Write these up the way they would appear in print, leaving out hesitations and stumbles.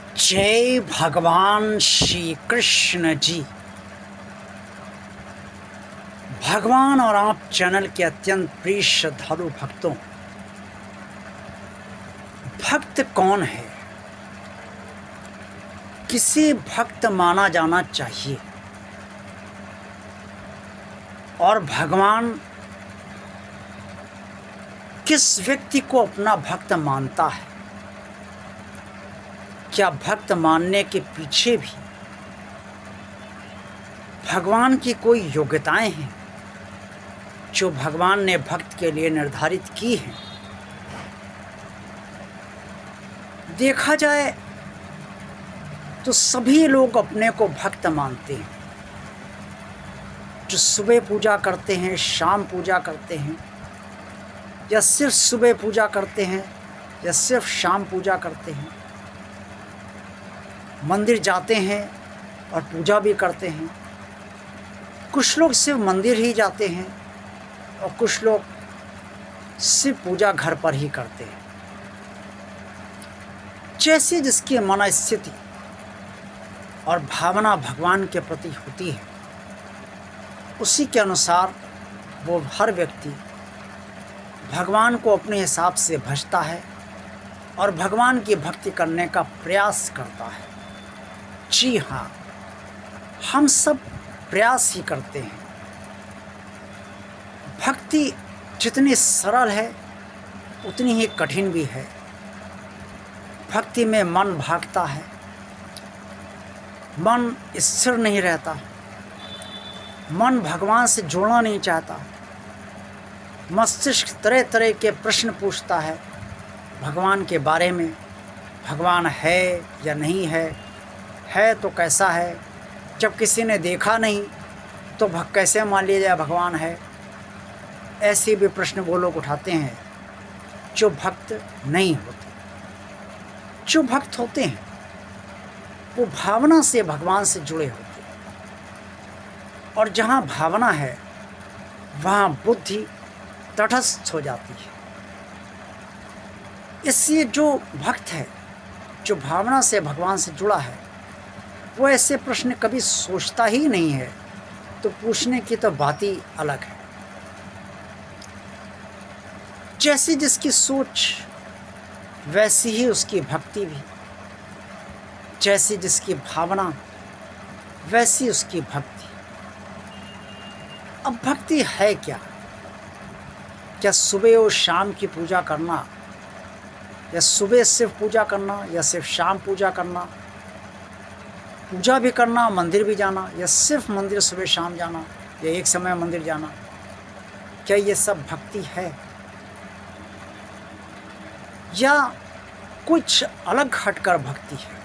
जय भगवान श्री कृष्ण जी। भगवान और आप चैनल के अत्यंत प्रिय श्रद्धालु भक्तों, भक्त कौन है? किसे भक्त माना जाना चाहिए? और भगवान किस व्यक्ति को अपना भक्त मानता है? क्या भक्त मानने के पीछे भी भगवान की कोई योग्यताएं हैं जो भगवान ने भक्त के लिए निर्धारित की हैं? देखा जाए तो सभी लोग अपने को भक्त मानते हैं। जो सुबह पूजा करते हैं, शाम पूजा करते हैं, या सिर्फ सुबह पूजा करते हैं या सिर्फ शाम पूजा करते हैं, मंदिर जाते हैं और पूजा भी करते हैं। कुछ लोग सिर्फ मंदिर ही जाते हैं और कुछ लोग सिर्फ पूजा घर पर ही करते हैं। जैसे जिसकी मन स्थिति और भावना भगवान के प्रति होती है, उसी के अनुसार वो हर व्यक्ति भगवान को अपने हिसाब से भजता है और भगवान की भक्ति करने का प्रयास करता है। जी हाँ, हम सब प्रयास ही करते हैं। भक्ति जितनी सरल है उतनी ही कठिन भी है। भक्ति में मन भागता है, मन स्थिर नहीं रहता, मन भगवान से जुड़ना नहीं चाहता, मस्तिष्क तरह तरह के प्रश्न पूछता है भगवान के बारे में। भगवान है या नहीं है तो कैसा है? जब किसी ने देखा नहीं तो कैसे मान लिया जाए भगवान है? ऐसे भी प्रश्न वो लोग उठाते हैं जो भक्त नहीं होते। जो भक्त होते हैं वो भावना से भगवान से जुड़े होते हैं, और जहाँ भावना है वहाँ बुद्धि तटस्थ हो जाती है। इसलिए जो भक्त है, जो भावना से भगवान से जुड़ा है, वो ऐसे प्रश्न कभी सोचता ही नहीं है, तो पूछने की तो बात ही अलग है। जैसी जिसकी सोच वैसी ही उसकी भक्ति भी, जैसी जिसकी भावना वैसी उसकी भक्ति। अब भक्ति है क्या? क्या सुबह और शाम की पूजा करना, या सुबह सिर्फ पूजा करना, या सिर्फ शाम पूजा करना, पूजा भी करना, मंदिर भी जाना, या सिर्फ मंदिर सुबह शाम जाना, या एक समय मंदिर जाना, क्या ये सब भक्ति है? या कुछ अलग हटकर भक्ति है?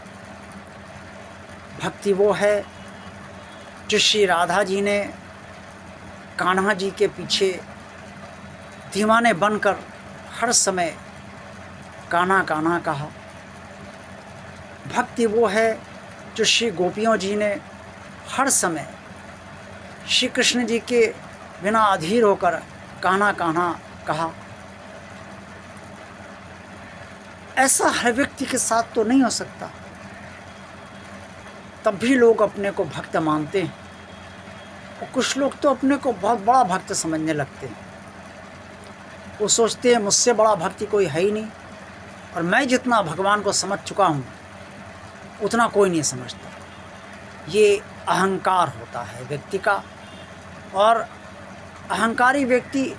भक्ति वो है जो श्री राधा जी ने कान्हा जी के पीछे दीवाने बनकर हर समय कान्हा कान्हा कहा। भक्ति वो है जो श्री गोपियों जी ने हर समय श्री कृष्ण जी के बिना अधीर होकर कान्हा कान्हा कहा। ऐसा हर व्यक्ति के साथ तो नहीं हो सकता, तब भी लोग अपने को भक्त मानते हैं, और कुछ लोग तो अपने को बहुत बड़ा भक्त समझने लगते हैं। वो सोचते हैं मुझसे बड़ा भक्ति कोई है ही नहीं, और मैं जितना भगवान को समझ चुका हूँ उतना कोई नहीं समझता। ये अहंकार होता है व्यक्ति का, और अहंकारी व्यक्ति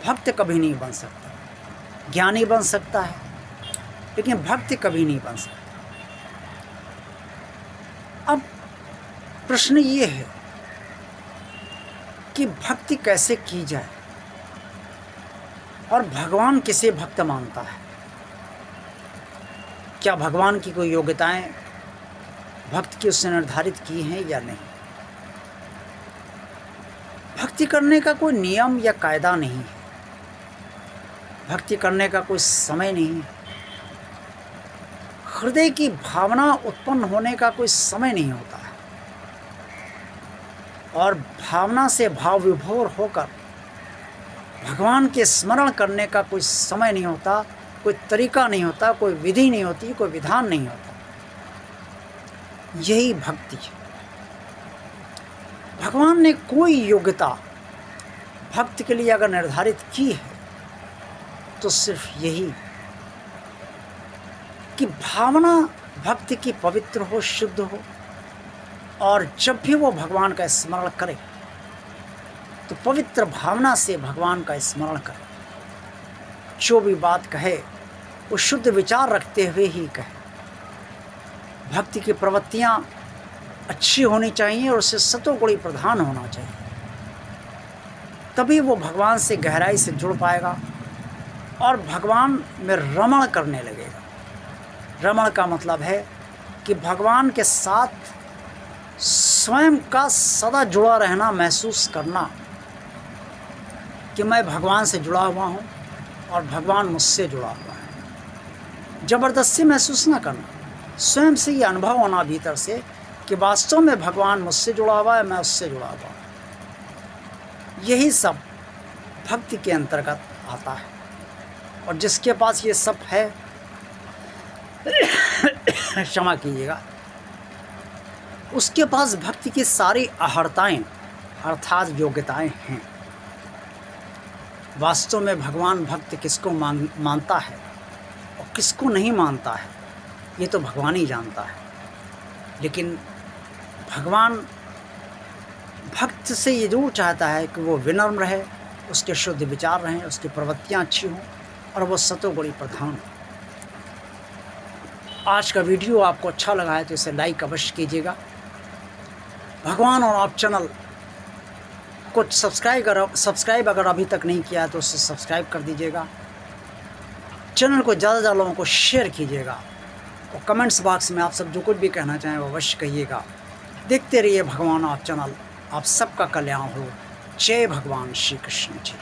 भक्त कभी नहीं बन सकता। ज्ञानी बन सकता है लेकिन भक्त कभी नहीं बन सकता। अब प्रश्न ये है कि भक्ति कैसे की जाए, और भगवान किसे भक्त मानता है? क्या भगवान की कोई योग्यताएं भक्त की उसने निर्धारित की हैं या नहीं? भक्ति करने का कोई नियम या कायदा नहीं है। भक्ति करने का कोई समय नहीं है। हृदय की भावना उत्पन्न होने का कोई समय नहीं होता है, और भावना से भाव विभोर होकर भगवान के स्मरण करने का कोई समय नहीं होता, कोई तरीका नहीं होता, कोई विधि नहीं होती, कोई विधान नहीं होता। यही भक्ति है। भगवान ने कोई योग्यता भक्त के लिए अगर निर्धारित की है तो सिर्फ यही कि भावना भक्ति की पवित्र हो, शुद्ध हो, और जब भी वो भगवान का स्मरण करे तो पवित्र भावना से भगवान का स्मरण करे। जो भी बात कहे वो शुद्ध विचार रखते हुए ही कहे। भक्ति की प्रवृत्तियाँ अच्छी होनी चाहिए और उससे सतोगुणी प्रधान होना चाहिए, तभी वो भगवान से गहराई से जुड़ पाएगा और भगवान में रमण करने लगेगा। रमण का मतलब है कि भगवान के साथ स्वयं का सदा जुड़ा रहना, महसूस करना कि मैं भगवान से जुड़ा हुआ हूँ और भगवान मुझसे जुड़ा हुआ है। ज़बरदस्ती महसूस ना करना, स्वयं से ये अनुभव होना भीतर से कि वास्तव में भगवान मुझसे जुड़ा हुआ है, मैं उससे जुड़ा हुआ हूँ। यही सब भक्ति के अंतर्गत आता है। और जिसके पास ये सब है क्षमा कीजिएगा, उसके पास भक्ति की सारी अहर्ताएँ अर्थात योग्यताएं हैं। वास्तव में भगवान भक्त किसको मानता है और किसको नहीं मानता है ये तो भगवान ही जानता है। लेकिन भगवान भक्त से ये जरूर चाहता है कि वो विनम्र रहे, उसके शुद्ध विचार रहें, उसकी प्रवृत्तियाँ अच्छी हों और वो सतोगुणी प्रधान हो। आज का वीडियो आपको अच्छा लगा है तो इसे लाइक अवश्य कीजिएगा। भगवान और आप चैनल को सब्सक्राइब अगर अभी तक नहीं किया है तो उसे सब्सक्राइब कर दीजिएगा। चैनल को ज़्यादा से ज़्यादा लोगों को शेयर कीजिएगा और कमेंट्स बॉक्स में आप सब जो कुछ भी कहना चाहें वो अवश्य कहिएगा। देखते रहिए भगवान आप चैनल। आप सबका कल्याण हो। जय भगवान श्री कृष्ण जी।